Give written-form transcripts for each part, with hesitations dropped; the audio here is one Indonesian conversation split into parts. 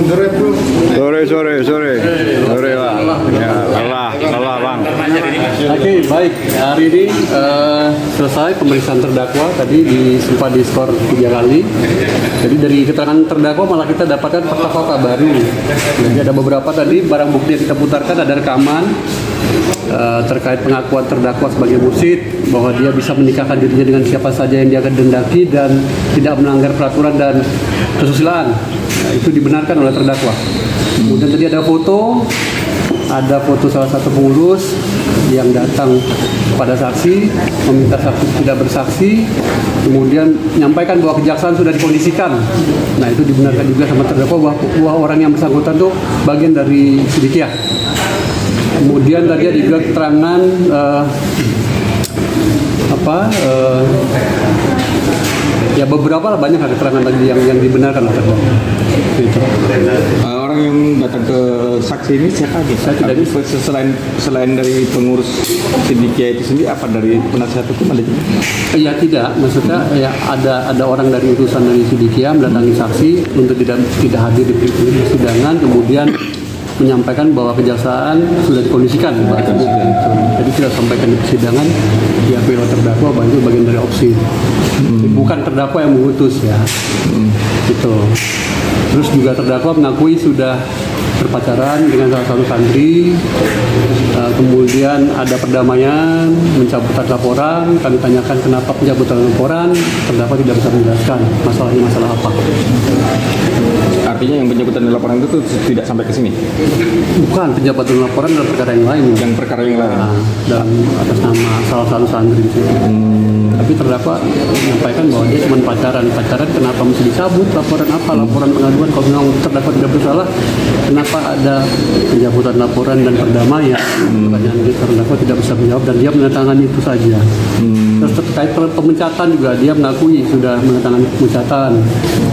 Sore bro. Sore Bang. Ya, lelah Bang. Oke, baik. Hari ini selesai pemeriksaan terdakwa. Tadi sempat diskor 3 kali. Jadi dari keterangan terdakwa malah kita dapatkan fakta-fakta baru. Jadi ada beberapa tadi barang bukti yang kita putarkan, ada rekaman terkait pengakuan terdakwa sebagai mursyid bahwa dia bisa menikahkan dirinya dengan siapa saja yang dia kehendaki dan tidak melanggar peraturan dan kesusilaan. Itu dibenarkan oleh terdakwa. Kemudian tadi ada foto salah satu pengurus yang datang pada saksi meminta saksi tidak bersaksi, kemudian menyampaikan bahwa kejaksaan sudah dikondisikan. Nah, itu dibenarkan juga sama terdakwa bahwa orang yang bersangkutan itu bagian dari Sidikiyah. Kemudian tadi ada juga keterangan ya beberapa lah, banyak keterangan tadi yang dibenarkan oleh terdakwa. Gitu. Orang yang datang ke saksi ini siapa aja? Saya tidak bisa. Selain dari pengurus Sidikiyah itu sendiri, apa dari penasihat hukum ada juga? Ya tidak, maksudnya ya ada orang dari utusan dari Sidikiyah mendatangi saksi untuk tidak hadir di persidangan, kemudian menyampaikan bahwa kejaksaan sudah dikondisikan. Jadi tidak sampaikan di persidangan, ya pihak terdakwa bantu bagian dari opsi. Bukan terdakwa yang mengutus ya. Gitu. Terus juga terdakwa mengakui sudah berpacaran dengan salah satu santri, kemudian ada perdamaian, pencabutan laporan. Kami tanyakan kenapa pencabutan laporan, terdakwa tidak bisa menjelaskan masalahnya masalah apa. Artinya yang pencabutan laporan itu tidak sampai ke sini? Bukan, pencabutan laporan dalam perkara yang lain. Dan perkara yang lain? Dan atas nama salah satu santri. Tapi terdakwa menyampaikan bahwa dia cuma pacaran kenapa mesti dicabut, laporan apa, laporan pengaduan. Kalau memang terdakwa tidak bersalah, kenapa ada pencabutan laporan dan perdamaian? Pertanyaan dia, terdakwa tidak bisa menjawab dan dia menandatangani itu saja. Terus terkait pemecatan juga dia mengakui sudah menandatangani pemecatan.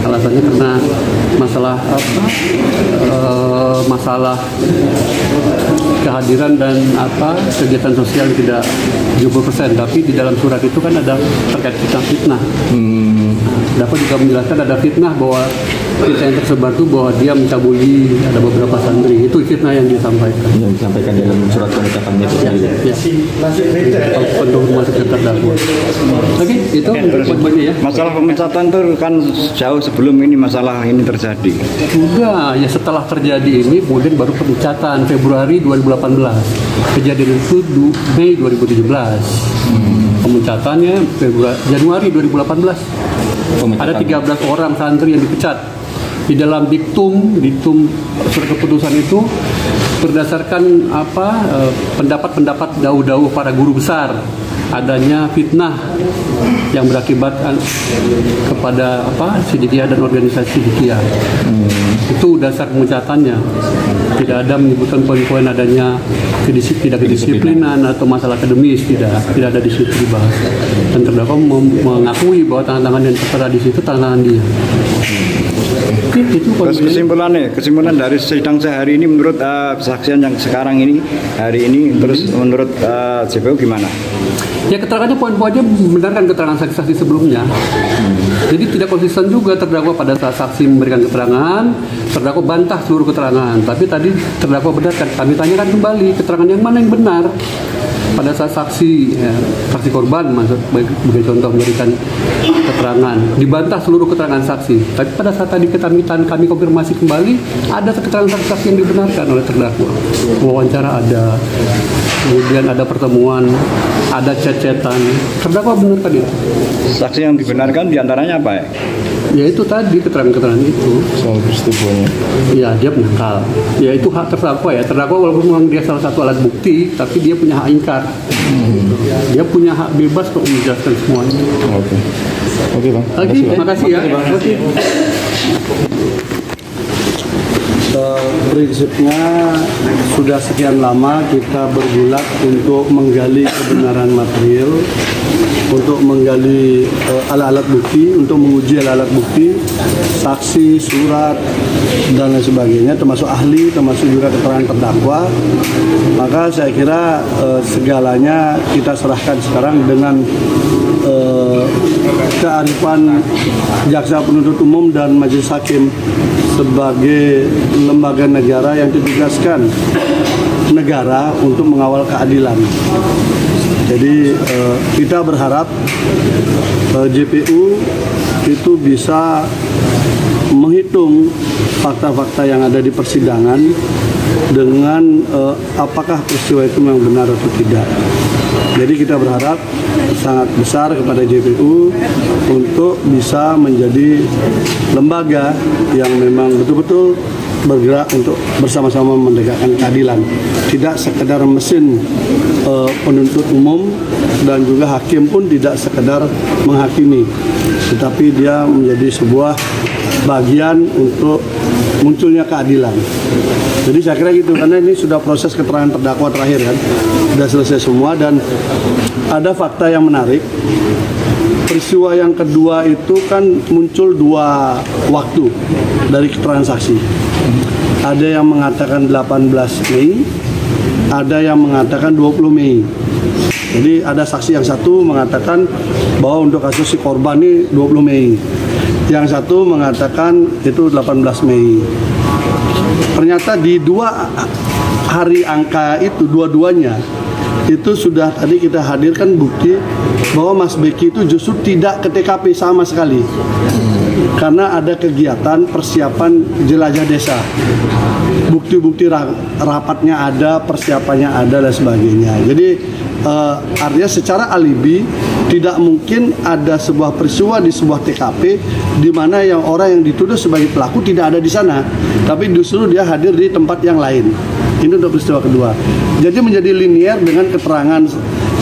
Alasannya karena masalah kehadiran dan kegiatan sosial tidak 70%, tapi di dalam surat itu kan ada terkait fitnah. Dapat juga menjelaskan ada fitnah, bahwa fitnah yang tersebar itu bahwa dia mencabuli ada beberapa santri. Itu fitnah yang disampaikan. Yang disampaikan dalam surat pemecatannya itu sendiri. Ya. Untuk masuk ke terdakwa. Oke, itu poin-poinnya ya. Masalah pemecatan itu kan jauh sebelum ini masalah ini terjadi. Juga ya setelah terjadi ini kemudian baru pemecatan Februari 2018. Kejadian itu Mei 2017. Pemecatannya Januari 2018. Ada 13 orang santri yang dipecat. Di dalam diktum surat keputusan itu berdasarkan pendapat-pendapat dawuh-dawuh para guru besar, adanya fitnah yang berakibatkan kepada Sidikiyah dan organisasi Sidikiyah. Itu dasar pemecatannya. Tidak ada menyebutkan poin-poin adanya tidak kedisiplinan atau masalah akademis, tidak ada di situ dibahas. Dan terdakwa mengakui bahwa tangan-tangan yang tertera di situ tangan dia. Terus kesimpulan dari sidang sehari ini menurut kesaksian yang sekarang ini hari ini, terus menurut JPU gimana? Ya, keterangannya poin-poinnya membenarkan keterangan saksi-saksi sebelumnya. Jadi tidak konsisten juga terdakwa pada saat saksi memberikan keterangan, terdakwa bantah seluruh keterangan. Tapi tadi terdakwa benarkan. Kami tanyakan kembali keterangan yang mana yang benar. Pada saat saksi korban sebagai contoh memberikan keterangan, dibantah seluruh keterangan saksi. Tapi pada saat tadi kami konfirmasi kembali, ada keterangan saksi yang dibenarkan oleh terdakwa. Wawancara ada, kemudian ada pertemuan, ada chat-chatan. Terdakwa benarkan itu. Saksi yang dibenarkan diantaranya apa ya? Ya itu tadi keterangan-keterangan itu. Soal peristiwanya. Ya dia menangkal. Ya itu hak terdakwa ya. Terdakwa walaupun memang dia salah satu alat bukti, tapi dia punya hak ingkar. Dia punya hak bebas untuk menjelaskan semuanya. Oke Bang. Terima kasih ya. Kita prinsipnya sudah sekian lama kita bergulat untuk menggali kebenaran material, untuk menggali alat-alat bukti, untuk menguji alat-alat bukti, saksi, surat, dan lain sebagainya, termasuk ahli, termasuk juga keterangan terdakwa. Maka saya kira segalanya kita serahkan sekarang dengan kearifan jaksa penuntut umum dan majelis hakim sebagai lembaga negara yang ditugaskan negara untuk mengawal keadilan. Jadi kita berharap JPU itu bisa menghitung fakta-fakta yang ada di persidangan dengan apakah peristiwa itu memang benar atau tidak. Jadi kita berharap sangat besar kepada JPU untuk bisa menjadi lembaga yang memang betul-betul bergerak untuk bersama-sama menegakkan keadilan. Tidak sekedar mesin penuntut umum dan juga hakim pun tidak sekedar menghakimi, tetapi dia menjadi sebuah bagian untuk munculnya keadilan. Jadi saya kira gitu, karena ini sudah proses keterangan terdakwa terakhir kan, sudah selesai semua dan ada fakta yang menarik. Peristiwa yang kedua itu kan muncul dua waktu dari keterangan saksi. Ada yang mengatakan 18 Mei, ada yang mengatakan 20 Mei. Jadi ada saksi yang satu mengatakan bahwa untuk kasus si korban ini 20 Mei. Yang satu mengatakan itu 18 Mei. Ternyata di dua hari angka itu, dua-duanya itu sudah tadi kita hadirkan bukti bahwa Mas Beki itu justru tidak ke TKP sama sekali. Karena ada kegiatan persiapan jelajah desa. Bukti-bukti rapatnya ada, persiapannya ada dan sebagainya. Jadi artinya secara alibi tidak mungkin ada sebuah peristiwa di sebuah TKP di mana yang orang yang dituduh sebagai pelaku tidak ada di sana, tapi justru dia hadir di tempat yang lain. Ini untuk peristiwa kedua. Jadi menjadi linier dengan keterangan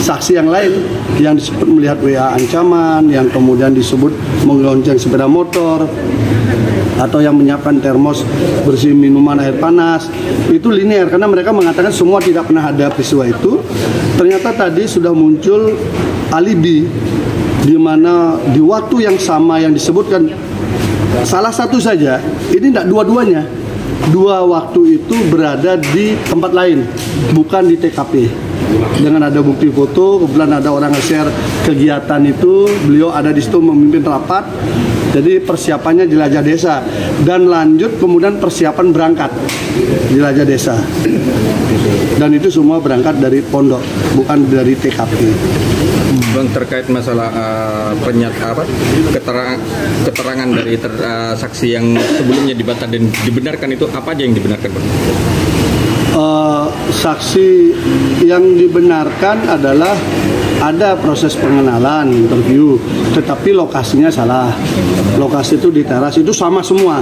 saksi yang lain yang disebut melihat WA ancaman, yang kemudian disebut menggonceng sepeda motor, atau yang menyiapkan termos bersih minuman air panas. Itu linier karena mereka mengatakan semua tidak pernah ada peristiwa itu. Ternyata tadi sudah muncul alibi di mana di waktu yang sama yang disebutkan salah satu saja, ini tidak dua-duanya. Dua waktu itu berada di tempat lain, bukan di TKP. Dengan ada bukti foto, kebetulan ada orang nge-share kegiatan itu, beliau ada di situ memimpin rapat. Jadi persiapannya jelajah desa dan lanjut kemudian persiapan berangkat jelajah desa. Dan itu semua berangkat dari pondok, bukan dari TKP. Bang, terkait masalah keterangan dari saksi yang sebelumnya dibantah dan dibenarkan itu apa aja yang dibenarkan, Bang? Saksi yang dibenarkan adalah ada proses pengenalan, interview, tetapi lokasinya salah. Lokasi itu di teras, itu sama semua.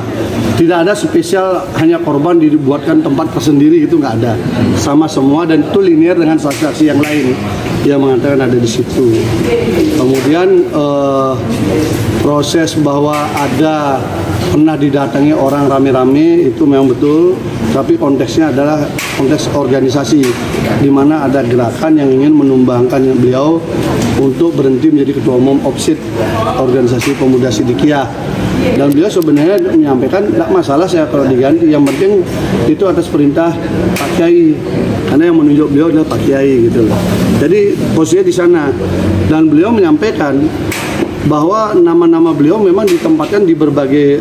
Tidak ada spesial hanya korban dibuatkan tempat tersendiri, itu nggak ada. Sama semua dan itu linear dengan saksi-saksi yang lain yang mengatakan ada di situ. Kemudian proses bahwa ada pernah didatangi orang rame-rame itu memang betul, tapi konteksnya adalah konteks organisasi di mana ada gerakan yang ingin menumbangkan beliau untuk berhenti menjadi ketua umum OPSID, Organisasi Pemuda Sidikiyah. Dan beliau sebenarnya menyampaikan tidak masalah saya kalau diganti, yang penting itu atas perintah Pak Kiai, karena yang menunjuk beliau adalah Pak Kiai gitu loh. Jadi posisinya di sana dan beliau menyampaikan bahwa nama-nama beliau memang ditempatkan di berbagai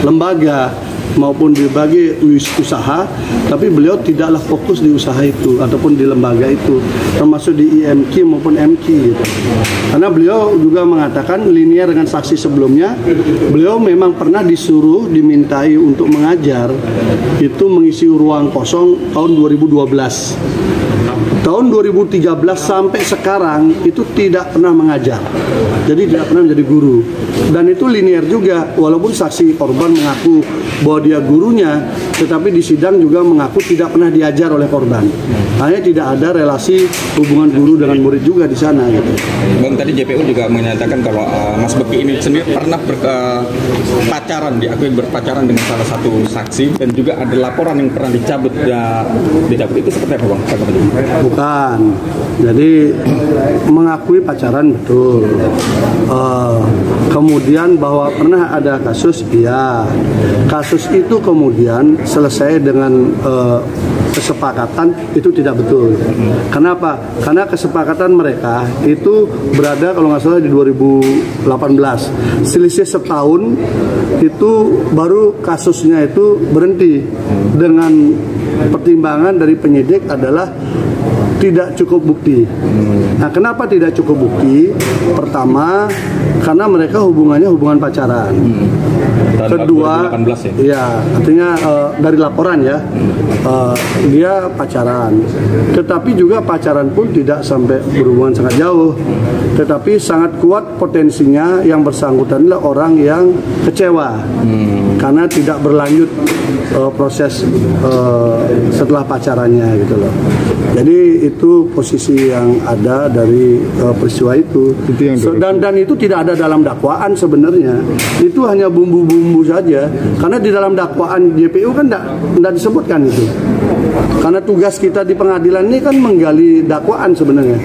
lembaga maupun di berbagai usaha, tapi beliau tidaklah fokus di usaha itu ataupun di lembaga itu, termasuk di IMQ maupun MQ gitu. Karena beliau juga mengatakan linear dengan saksi sebelumnya, beliau memang pernah disuruh, dimintai untuk mengajar itu mengisi ruang kosong tahun 2012. tahun 2013 sampai sekarang itu tidak pernah mengajar, jadi tidak pernah menjadi guru. Dan itu linear juga, walaupun saksi korban mengaku bahwa dia gurunya, tetapi di sidang juga mengaku tidak pernah diajar oleh korban. Hanya tidak ada relasi hubungan guru dengan murid juga di sana gitu. Bang, tadi JPU juga menyatakan kalau Mas Beki ini sendiri pernah berpacaran, diakui berpacaran dengan salah satu saksi, dan juga ada laporan yang pernah dicabut. Dicabut itu seperti apa, Bang? Bukan, jadi mengakui pacaran betul. Kemudian bahwa pernah ada kasus, iya. Kasus itu kemudian selesai dengan kesepakatan, itu tidak betul. Kenapa? Karena kesepakatan mereka itu berada kalau nggak salah di 2018. Selisih setahun itu baru kasusnya itu berhenti dengan pertimbangan dari penyidik adalah tidak cukup bukti. Nah, kenapa tidak cukup bukti? Pertama, karena mereka hubungannya hubungan pacaran. Kedua, 2018 ya, artinya dari laporan ya, dia pacaran. Tetapi juga pacaran pun tidak sampai berhubungan sangat jauh. Tetapi sangat kuat potensinya yang bersangkutan adalah orang yang kecewa karena tidak berlanjut proses setelah pacarannya gitu loh. Jadi itu posisi yang ada dari peristiwa itu. Dan itu tidak ada dalam dakwaan sebenarnya. Itu hanya bumbu-bumbu saja. Karena di dalam dakwaan JPU kan tidak disebutkan itu. Karena tugas kita di pengadilan ini kan menggali dakwaan sebenarnya.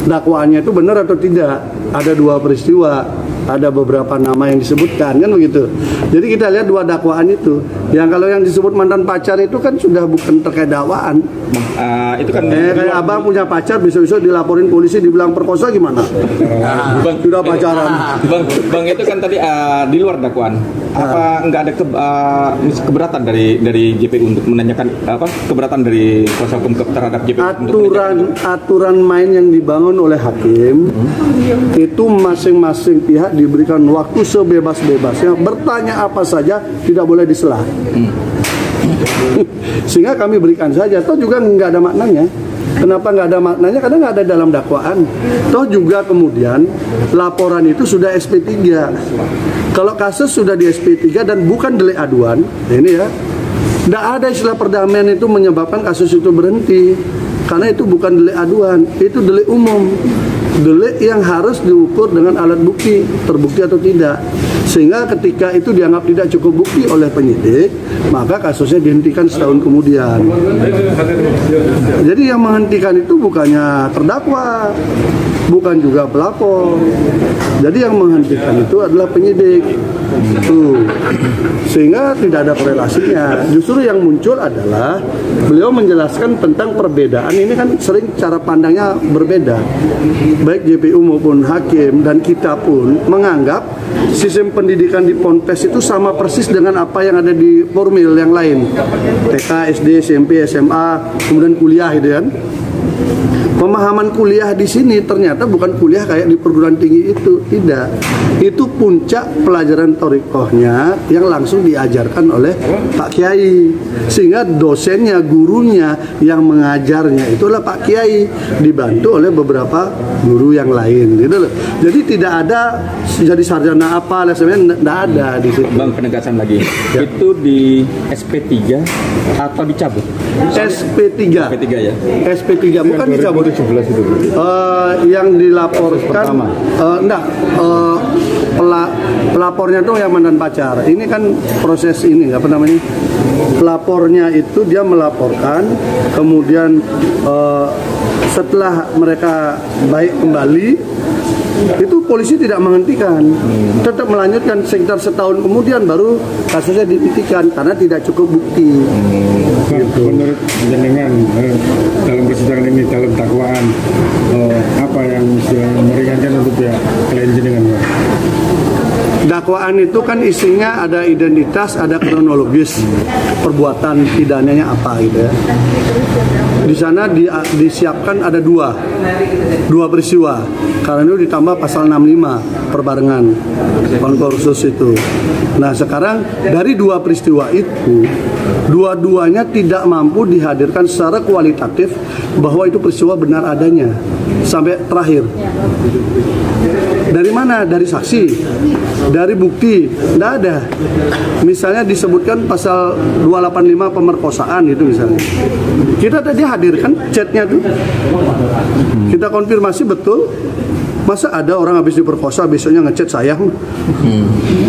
Dakwaannya itu benar atau tidak. Ada dua peristiwa, ada beberapa nama yang disebutkan, kan begitu. Jadi kita lihat dua dakwaan itu. Yang kalau yang disebut mantan pacar itu kan sudah bukan terkait dakwaan. Itu kan kayak abang punya pacar, besok-besok dilaporin polisi, dibilang perkosa gimana? Bang, sudah pacaran. Bang itu kan tadi di luar dakwaan. Apa nggak ada keberatan dari JPU untuk menanyakan keberatan dari kuasa hukum terhadap JPU? Aturan main yang dibangun oleh hakim itu masing-masing pihak diberikan waktu sebebas-bebasnya bertanya apa saja, tidak boleh disela. Sehingga kami berikan saja, toh juga nggak ada maknanya. Kenapa nggak ada maknanya? Karena nggak ada dalam dakwaan. Toh juga kemudian laporan itu sudah SP3. Kalau kasus sudah di SP3 dan bukan delik aduan, ini ya, nggak ada istilah perdamaian itu menyebabkan kasus itu berhenti. Karena itu bukan delik aduan, itu delik umum. Delik yang harus diukur dengan alat bukti, terbukti atau tidak. Sehingga ketika itu dianggap tidak cukup bukti oleh penyidik, maka kasusnya dihentikan setahun kemudian. Jadi yang menghentikan itu bukannya terdakwa, bukan juga pelapor. Jadi yang menghentikan itu adalah penyidik. Sehingga tidak ada korelasinya. Justru yang muncul adalah beliau menjelaskan tentang perbedaan. Ini kan sering cara pandangnya berbeda. Baik JPU maupun hakim dan kita pun menganggap sistem pendidikan di Ponpes itu sama persis dengan apa yang ada di formil yang lain. TK, SD, SMP, SMA, kemudian kuliah gitu kan. Pemahaman kuliah di sini ternyata bukan kuliah kayak di perguruan tinggi itu, tidak. Itu puncak pelajaran thoriqohnya yang langsung diajarkan oleh Pak Kiai. Sehingga dosennya, gurunya yang mengajarnya itulah Pak Kiai, dibantu oleh beberapa guru yang lain gitu loh. Jadi tidak ada jadi sarjana apa sebenarnya tidak ada di situ. Bang, penegasan lagi. Ya. Itu di SP3 atau dicabut? SP3. SP3 ya. SP3 bukan dicabut. 2017 itu. Yang dilaporkan pelapornya tuh yang mantan pacar. Ini kan proses ini apa namanya? Pelapornya itu dia melaporkan, kemudian setelah mereka baik kembali, itu polisi tidak menghentikan, tetap melanjutkan sekitar setahun kemudian baru kasusnya dihentikan karena tidak cukup bukti. Menurut jenengan dalam persidangan ini, dalam dakwaan apa yang meringankan untuk pihak klien jenengan? dakwaan itu kan isinya ada identitas, ada kronologis perbuatan pidananya apa gitu ya. Di sana disiapkan ada dua peristiwa, karena itu ditambah pasal 65 perbarengan konkursus itu. Nah sekarang dari dua peristiwa itu, dua-duanya tidak mampu dihadirkan secara kualitatif bahwa itu peristiwa benar adanya sampai terakhir. Dari mana? Dari saksi, dari bukti, tidak ada. Misalnya disebutkan pasal 285 pemerkosaan itu misalnya. Kita tadi hadirkan chatnya tuh, kita konfirmasi betul. Masa ada orang habis diperkosa besoknya ngechat sayang?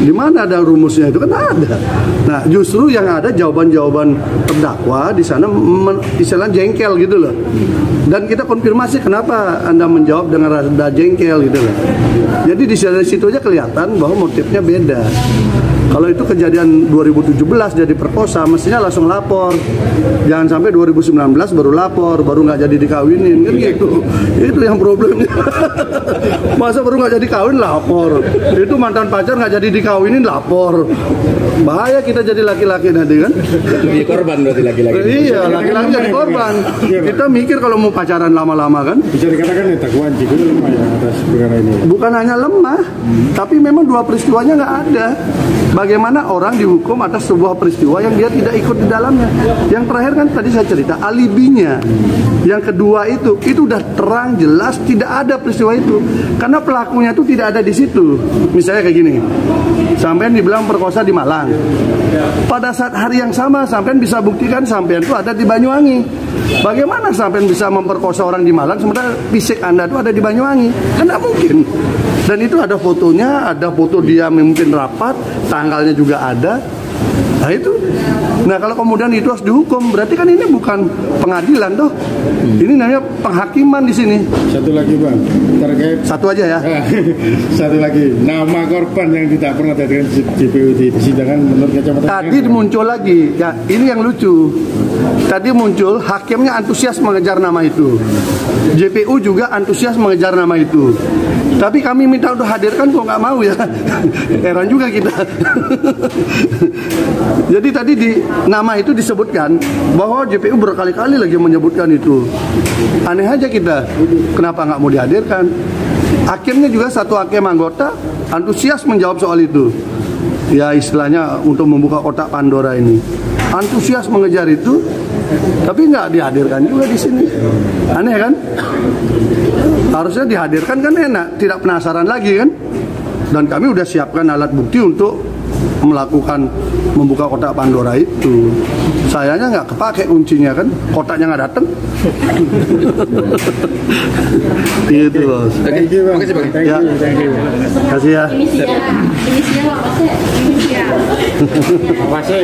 Di mana ada rumusnya itu? Kan ada. Nah, justru yang ada jawaban-jawaban terdakwa di sana istilah jengkel gitu loh. Dan kita konfirmasi kenapa Anda menjawab dengan rada jengkel gitu loh. Jadi di situ aja kelihatan bahwa motifnya beda. Kalau itu kejadian 2017 jadi perkosa, mestinya langsung lapor. Jangan sampai 2019 baru lapor, baru nggak jadi dikawinin, kan gitu. Itu yang problemnya. Masa baru nggak jadi kawin lapor. Itu mantan pacar nggak jadi dikawinin lapor. Bahaya kita jadi laki-laki nanti kan. Jadi korban berarti laki-laki. Iya, laki-laki jadi korban. Kita mikir kalau mau pacaran lama-lama kan. Bisa dikatakan ya dakwaan Ciko lemah ya atas perkara ini. Bukan hanya lemah, tapi memang dua peristiwanya nggak ada. Bagaimana orang dihukum atas sebuah peristiwa yang dia tidak ikut di dalamnya. Yang terakhir kan tadi saya cerita alibinya. Yang kedua itu udah terang jelas tidak ada peristiwa itu. Karena pelakunya itu tidak ada di situ. Misalnya kayak gini, sampean dibilang perkosa di Malang. Pada saat hari yang sama sampean bisa buktikan sampean itu ada di Banyuwangi. Bagaimana sampean bisa memperkosa orang di Malang sementara fisik Anda itu ada di Banyuwangi? Kan tidak mungkin. Dan itu ada fotonya, ada foto dia memimpin rapat, tanggalnya juga ada. Nah itu. Nah kalau kemudian itu harus dihukum, berarti kan ini bukan pengadilan toh. Ini namanya penghakiman di sini. Satu lagi Bang, terkait satu aja ya. Satu lagi, nama korban yang tidak pernah dihadirkan JPU di persidangan menurut kacamata. Tadi muncul lagi, ya ini yang lucu. Tadi muncul hakimnya antusias mengejar nama itu. JPU juga antusias mengejar nama itu. Tapi kami minta untuk hadirkan kok nggak mau ya. Heran juga kita. Jadi tadi di nama itu disebutkan bahwa JPU berkali-kali lagi menyebutkan itu. Aneh aja kita, kenapa nggak mau dihadirkan? Hakimnya juga satu hakim anggota antusias menjawab soal itu. Ya istilahnya untuk membuka kotak Pandora ini. Antusias mengejar itu, tapi nggak dihadirkan juga di sini. Aneh kan? Harusnya dihadirkan kan enak, tidak penasaran lagi kan? Dan kami udah siapkan alat bukti untuk melakukan membuka kotak Pandora itu. Sayangnya nggak kepake kuncinya kan, kotaknya nggak datang. Gitu bos. Thank you Bang. Makasih Bang. Thank you. Kasih ya. Inisial apa sih? Inisial. Apa sih?